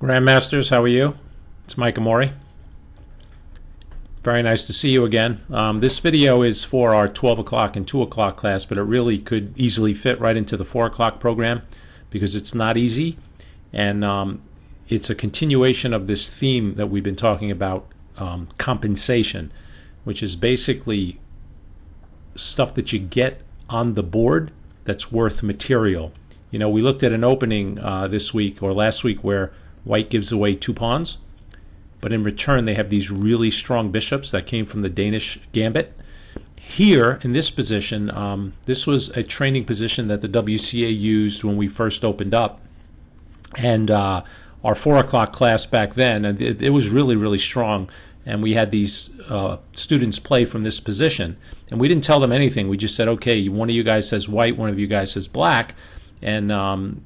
Grandmasters, how are you? It's Mike Amori. Very nice to see you again. This video is for our 12 o'clock and 2 o'clock class, but it really could easily fit right into the 4 o'clock program because it's not easy, and it's a continuation of this theme that we've been talking about, compensation, which is basically stuff that you get on the board that's worth material. You know, we looked at an opening this week or last week where white gives away 2 pawns, but in return they have these really strong bishops that came from the Danish gambit. Here in this position, this was a training position that the WCA used when we first opened up, and our 4 o'clock class back then, and it was really strong, and we had these students play from this position, and we didn't tell them anything. We just said, okay, one of you guys says white, one of you guys says black, and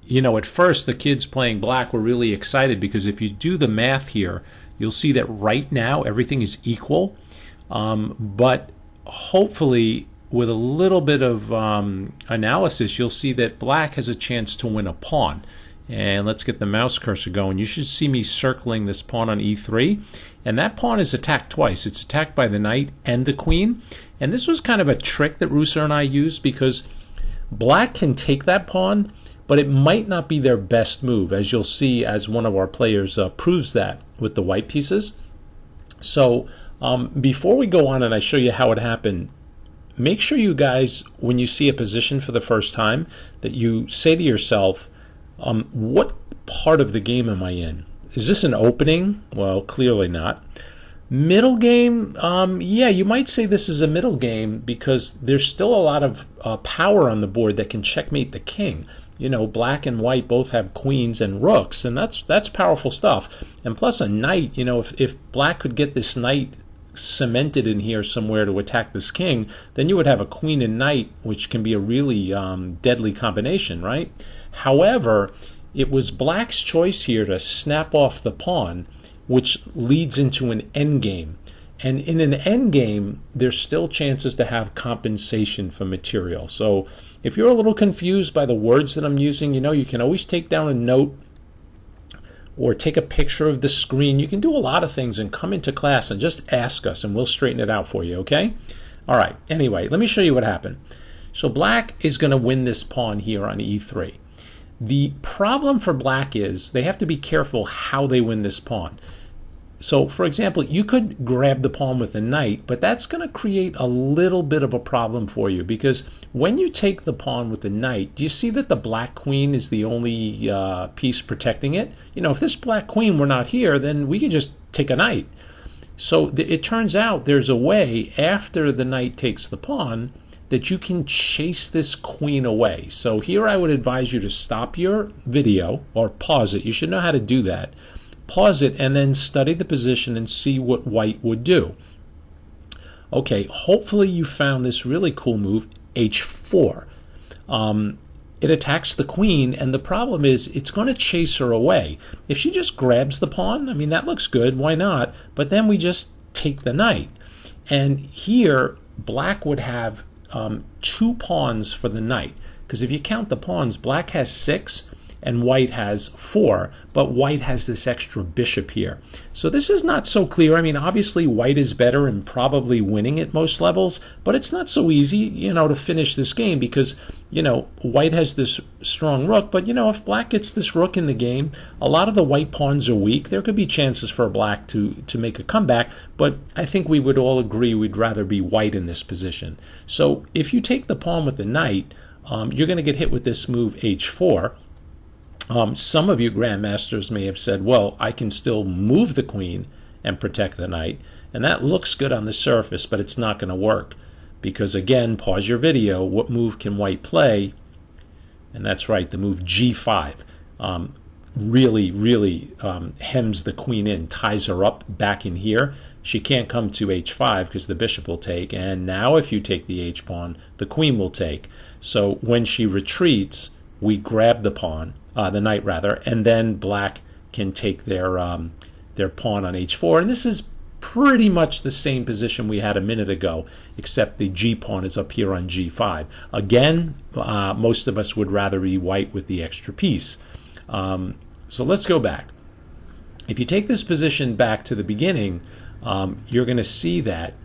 you know, at first the kids playing black were really excited because if you do the math here, you'll see that right now everything is equal, but hopefully with a little bit of analysis, you'll see that black has a chance to win a pawn. And let's get the mouse cursor going. You should see me circling this pawn on e3, and that pawn is attacked twice. It's attacked by the knight and the queen, and this was kind of a trick that Russer and I used because black can take that pawn, but it might not be their best move, as you'll see as one of our players proves that with the white pieces. So before we go on and I show you how it happened, make sure you guys, when you see a position for the first time, that you say to yourself, what part of the game am I in? Is this an opening? Well, clearly not. Middle game? Yeah, you might say this is a middle game because there's still a lot of power on the board that can checkmate the king. You know, black and white both have queens and rooks, and that's powerful stuff. And plus a knight, you know, if black could get this knight cemented in here somewhere to attack this king, then you would have a queen and knight, which can be a really deadly combination, right? However, it was black's choice here to snap off the pawn, which leads into an endgame. And in an endgame, there's still chances to have compensation for material. So if you're a little confused by the words that I'm using, you know, you can always take down a note or take a picture of the screen. You can do a lot of things and come into class and just ask us and we'll straighten it out for you, okay? All right, anyway, let me show you what happened. So black is going to win this pawn here on e3. The problem for black is they have to be careful how they win this pawn. So, for example, you could grab the pawn with a knight, but that's going to create a little bit of a problem for you because when you take the pawn with the knight, do you see that the black queen is the only piece protecting it? You know, if this black queen were not here, then we could just take a knight. So it turns out there's a way after the knight takes the pawn that you can chase this queen away. So here I would advise you to stop your video or pause it. You should know how to do that. Pause it and then study the position and see what white would do. Okay, hopefully you found this really cool move, h4. It attacks the queen, and the problem is it's going to chase her away. If she just grabs the pawn, I mean, that looks good, why not? But then we just take the knight. And here, black would have 2 pawns for the knight, because if you count the pawns, black has 6, and white has 4, but white has this extra bishop here. So this is not so clear. I mean, obviously white is better and probably winning at most levels, but it's not so easy, you know, to finish this game because, you know, white has this strong rook, but, you know, if black gets this rook in the game, a lot of the white pawns are weak. There could be chances for black to make a comeback, but I think we would all agree we'd rather be white in this position. So if you take the pawn with the knight, you're going to get hit with this move h4. Some of you grandmasters may have said, well, I can still move the queen and protect the knight, and that looks good on the surface, but it's not going to work because, again, pause your video. What move can white play? And that's right, the move g5 really hems the queen in, ties her up back in here. She can't come to h5 because the bishop will take, and now if you take the h-pawn, the queen will take. So when she retreats, we grab the pawn, the knight rather, and then black can take their pawn on h4. And this is pretty much the same position we had a minute ago, except the g-pawn is up here on g5. Again, most of us would rather be white with the extra piece. So let's go back. If you take this position back to the beginning, you're going to see that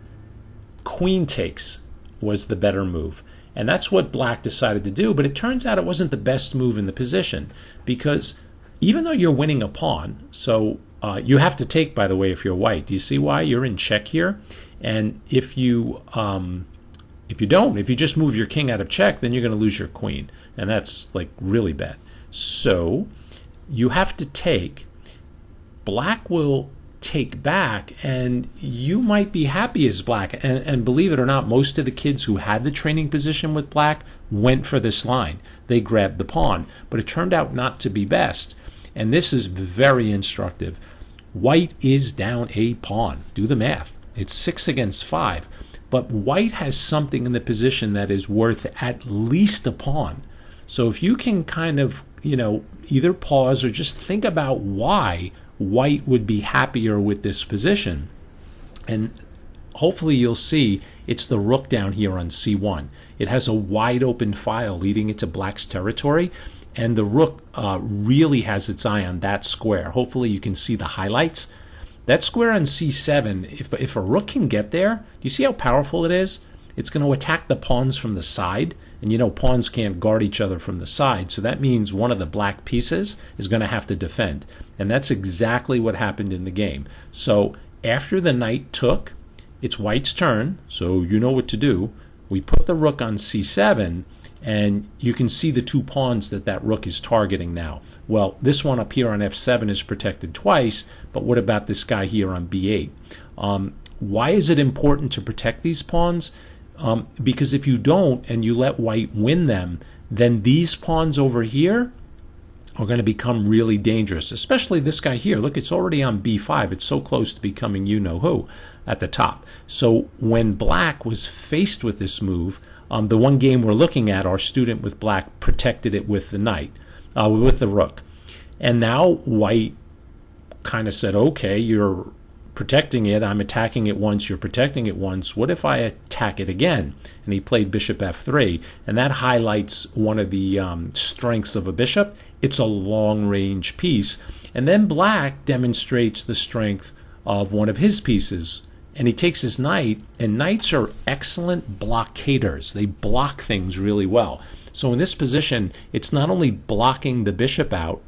queen takes was the better move. And that's what black decided to do, but it turns out it wasn't the best move in the position, because even though you're winning a pawn, so you have to take, by the way, if you're white. Do you see why? You're in check here. And if you just move your king out of check, then you're going to lose your queen. And that's like really bad. So you have to take. Black will take back, and you might be happy as black. And believe it or not, most of the kids who had the training position with black went for this line. They grabbed the pawn, but it turned out not to be best. And this is very instructive. White is down a pawn. Do the math. It's 6 against 5. But white has something in the position that is worth at least a pawn. So if you can kind of, either pause or just think about why white would be happier with this position. And hopefully you'll see it's the rook down here on c1. It has a wide open file leading into black's territory, and the rook really has its eye on that square. Hopefully you can see the highlights. That square on c7, if a rook can get there, do you see how powerful it is? It's going to attack the pawns from the side, and pawns can't guard each other from the side, so that means one of the black pieces is going to have to defend. And that's exactly what happened in the game. So after the knight took, it's white's turn, so you know what to do. We put the rook on c7, and you can see the 2 pawns that rook is targeting now. Well, this one up here on f7 is protected twice, but what about this guy here on b8? Why is it important to protect these pawns? Because if you don't and you let white win them, then these pawns over here are going to become really dangerous, especially this guy here. Look, it's already on b5. It's so close to becoming you-know-who at the top. So when black was faced with this move, the one game we're looking at, our student with black protected it with the knight, with the rook. And now white kind of said, okay, you're protecting it, I'm attacking it once, you're protecting it once, what if I attack it again? And he played bishop f3, and that highlights one of the strengths of a bishop. It's a long-range piece. And then black demonstrates the strength of one of his pieces, and he takes his knight, and knights are excellent blockaders. They block things really well. So in this position, it's not only blocking the bishop out,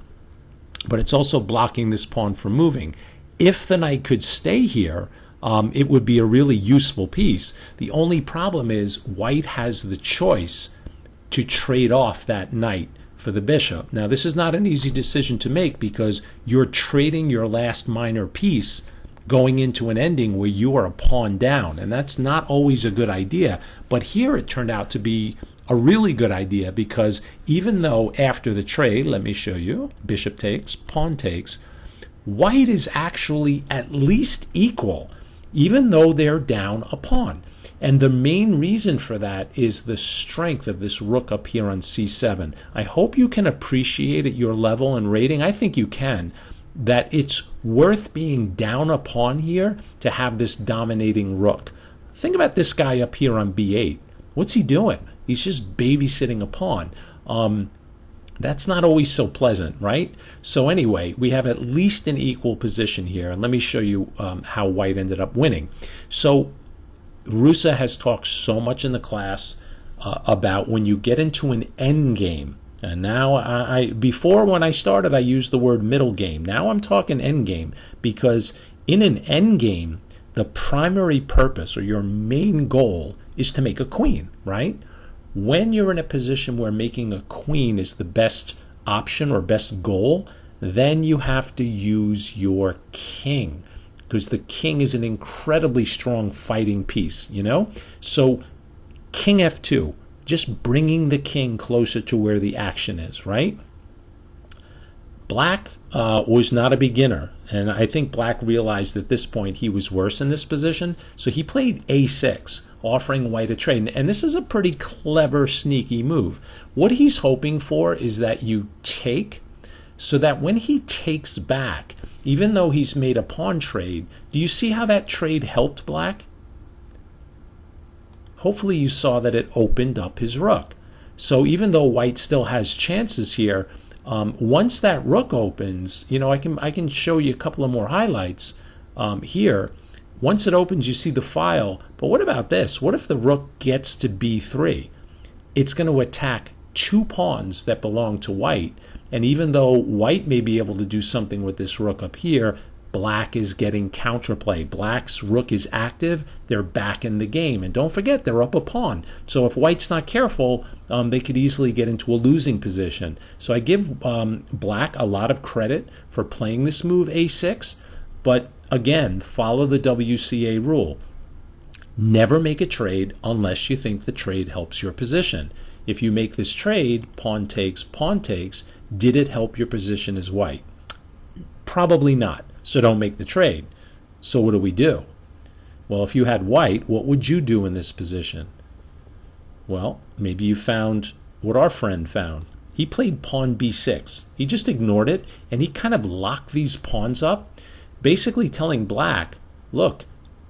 but it's also blocking this pawn from moving. If the knight could stay here, it would be a really useful piece. The only problem is white has the choice to trade off that knight for the bishop. Now, this is not an easy decision to make, because you're trading your last minor piece going into an ending where you are a pawn down, and that's not always a good idea. But here it turned out to be a really good idea, because even though after the trade, let me show you, bishop takes, pawn takes, white is actually at least equal, even though they're down a pawn. And the main reason for that is the strength of this rook up here on c7. I hope you can appreciate at your level and rating, I think you can, that it's worth being down a pawn here to have this dominating rook. Think about this guy up here on b8. What's he doing? He's just babysitting a pawn. That's not always so pleasant, right? So anyway, we have at least an equal position here, and let me show you how white ended up winning. So Rusa has talked so much in the class about when you get into an end game. And now, before when I started, I used the word middle game. Now I'm talking end game, because in an end game, the primary purpose or your main goal is to make a queen, right? When you're in a position where making a queen is the best option or best goal, then you have to use your king, because the king is an incredibly strong fighting piece, So king f2, just bringing the king closer to where the action is, right? Black was not a beginner, and I think black realized at this point he was worse in this position, so he played a6, offering white a trade. And this is a pretty clever, sneaky move. What he's hoping for is that you take, so that when he takes back, even though he's made a pawn trade, do you see how that trade helped black? Hopefully you saw that it opened up his rook. So even though white still has chances here, Once that rook opens, I can show you a couple of more highlights here. Once it opens, you see the file. But what about this? What if the rook gets to b3? It's going to attack 2 pawns that belong to white. And even though white may be able to do something with this rook up here, black is getting counterplay. Black's rook is active. They're back in the game. And don't forget, they're up a pawn. So if white's not careful, they could easily get into a losing position. So I give black a lot of credit for playing this move a6. But again, follow the WCA rule. Never make a trade unless you think the trade helps your position. If you make this trade, pawn takes, did it help your position as white? Probably not. So don't make the trade. So what do? Well, if you had white, what would you do in this position? Well, maybe you found what our friend found. He played pawn b6. He just ignored it, and he kind of locked these pawns up, basically telling black, look,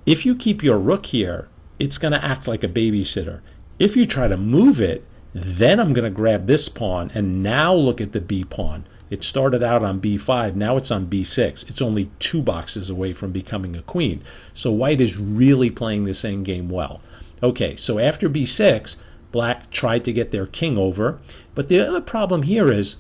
if you keep your rook here, it's going to act like a babysitter. If you try to move it, then I'm going to grab this pawn, and now look at the b pawn. It started out on b5, now it's on b6. It's only 2 boxes away from becoming a queen. So white is really playing this endgame well. Okay, so after b6, black tried to get their king over. But the other problem here is,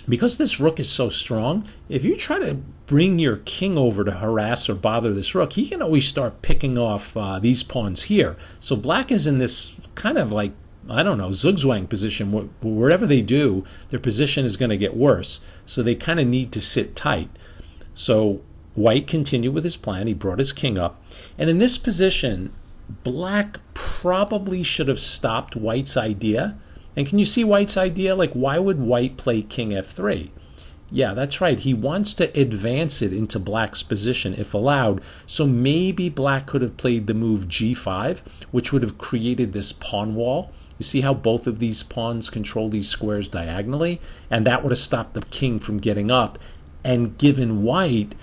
because this rook is so strong, if you try to bring your king over to harass or bother this rook, he can always start picking off these pawns here. So black is in this kind of like, I don't know, zugzwang position. Wherever they do, their position is going to get worse. So they kind of need to sit tight. So white continued with his plan. He brought his king up. And in this position, black probably should have stopped white's idea. And can you see white's idea? Like, why would white play king f3? Yeah, that's right. He wants to advance it into black's position if allowed. So maybe black could have played the move g5, which would have created this pawn wall. You see how both of these pawns control these squares diagonally? And that would have stopped the king from getting up and given white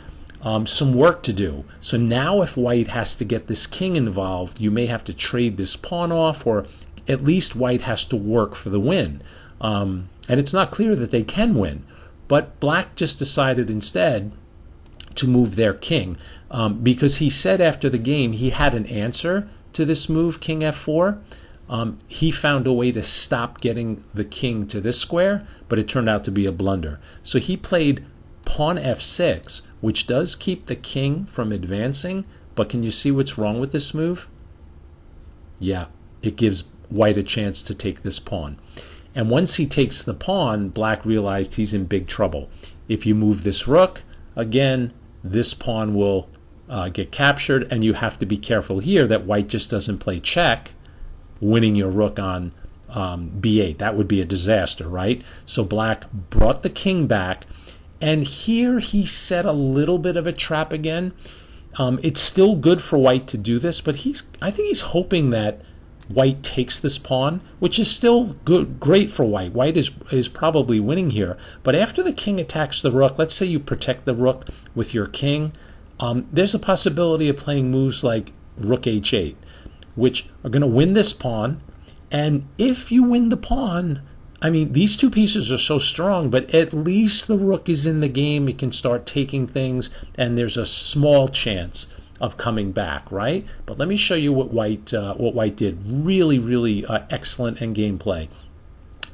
some work to do. So now if white has to get this king involved, you may have to trade this pawn off, or at least white has to work for the win. And it's not clear that they can win. But black just decided instead to move their king because he said after the game he had an answer to this move, king f4. He found a way to stop getting the king to this square, but it turned out to be a blunder. So he played pawn f6, which does keep the king from advancing, but can you see what's wrong with this move? Yeah, it gives white a chance to take this pawn. And once he takes the pawn, black realized he's in big trouble. If you move this rook, again, this pawn will get captured, and you have to be careful here that white just doesn't play check, winning your rook on b8. That would be a disaster, right? So black brought the king back, and here he set a little bit of a trap again. It's still good for white to do this, but I think he's hoping that white takes this pawn, which is still great for white. White is probably winning here. But after the king attacks the rook, let's say you protect the rook with your king, there's a possibility of playing moves like rook h8, which are going to win this pawn. And if you win the pawn, I mean, these two pieces are so strong, but at least the rook is in the game. It can start taking things, and there's a small chance of coming back, right? But let me show you what white did. Really, really excellent endgame play.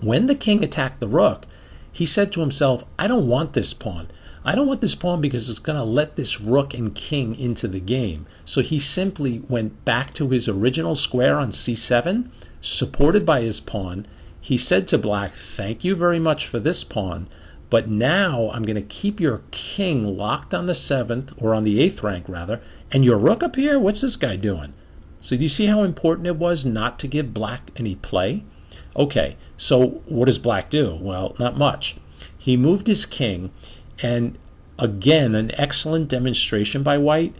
When the king attacked the rook, he said to himself, I don't want this pawn. I don't want this pawn because it's going to let this rook and king into the game. So he simply went back to his original square on c7, supported by his pawn. He said to black, thank you very much for this pawn, but now I'm going to keep your king locked on the 7th, or on the 8th rank rather, and your rook up here, what's this guy doing? So do you see how important it was not to give black any play? Okay, so what does black do? Well, not much. He moved his king, and again, an excellent demonstration by white.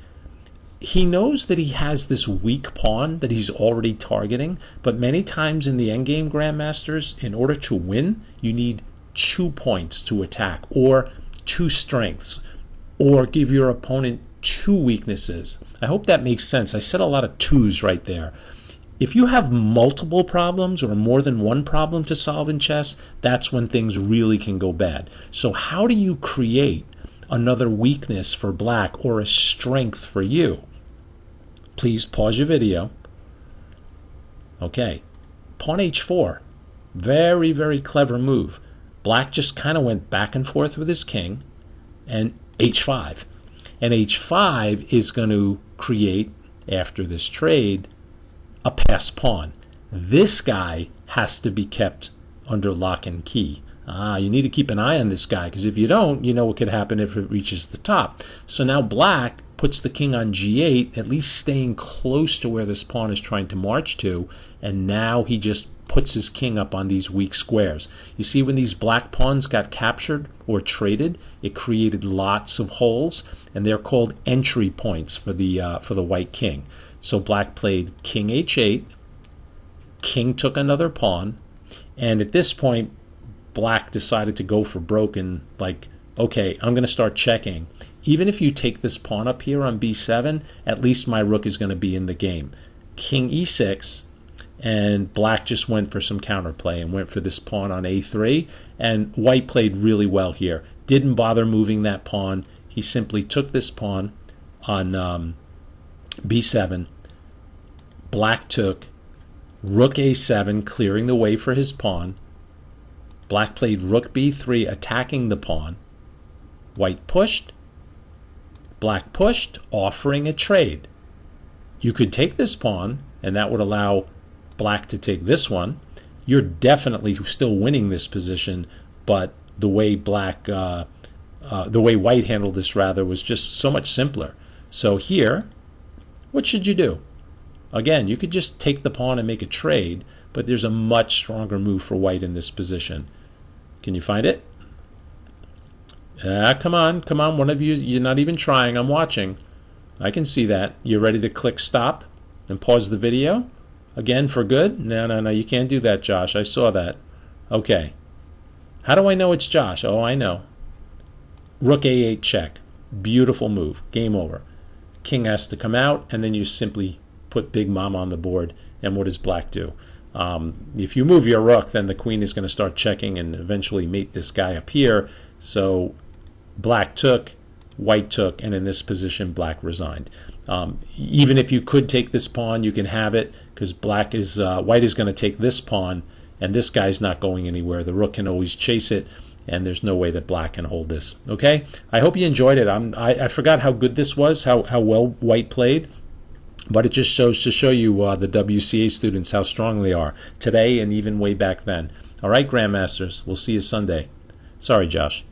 He knows that he has this weak pawn that he's already targeting, but many times in the endgame, grandmasters, in order to win, you need 2 points to attack, or 2 strengths, or give your opponent 2 weaknesses. I hope that makes sense. I said a lot of 2s right there. If you have multiple problems or more than one problem to solve in chess, that's when things really can go bad. So how do you create another weakness for black or a strength for you? Please pause your video. Okay, pawn h4. Very, very clever move. Black just kind of went back and forth with his king, and h5. And h5 is going to create, after this trade, a passed pawn. This guy has to be kept under lock and key. You need to keep an eye on this guy, because if you don't, you know what could happen if it reaches the top. So now black puts the king on g8, at least staying close to where this pawn is trying to march to, and now he just puts his king up on these weak squares. You see, when these black pawns got captured or traded, it created lots of holes, and they're called entry points for the white king. So black played king h8, king took another pawn, and at this point black decided to go for broken, like, okay, I'm going to start checking. Even if you take this pawn up here on b7, at least my rook is going to be in the game. King e6, and black just went for some counterplay and went for this pawn on a3, and white played really well here. Didn't bother moving that pawn. He simply took this pawn on b7. Black took rook a7, clearing the way for his pawn. Black played rook b3, attacking the pawn. White pushed. Black pushed, offering a trade. You could take this pawn, and that would allow black to take this one. You're definitely still winning this position, but the way white handled this rather was just so much simpler. So here, what should you do? Again, you could just take the pawn and make a trade, but there's a much stronger move for white in this position. Can you find it? Come on, one of you, you're not even trying, I'm watching. I can see that. You're ready to click stop and pause the video? Again, for good? No, you can't do that, Josh. I saw that. Okay. How do I know it's Josh? Oh, I know. Rook a8 check. Beautiful move. Game over. King has to come out, and then you simply put Big Mama on the board, and what does black do? If you move your rook, then the queen is going to start checking and eventually mate this guy up here. So black took, white took, and in this position black resigned. Even if you could take this pawn, you can have it, because white is going to take this pawn, and this guy's not going anywhere. The rook can always chase it, and there's no way that black can hold this. Okay, I hope you enjoyed it. I forgot how good this was, how well white played, but it just shows to show you the WCA students how strong they are today and even way back then. All right, Grandmasters, we'll see you Sunday. Sorry, Josh.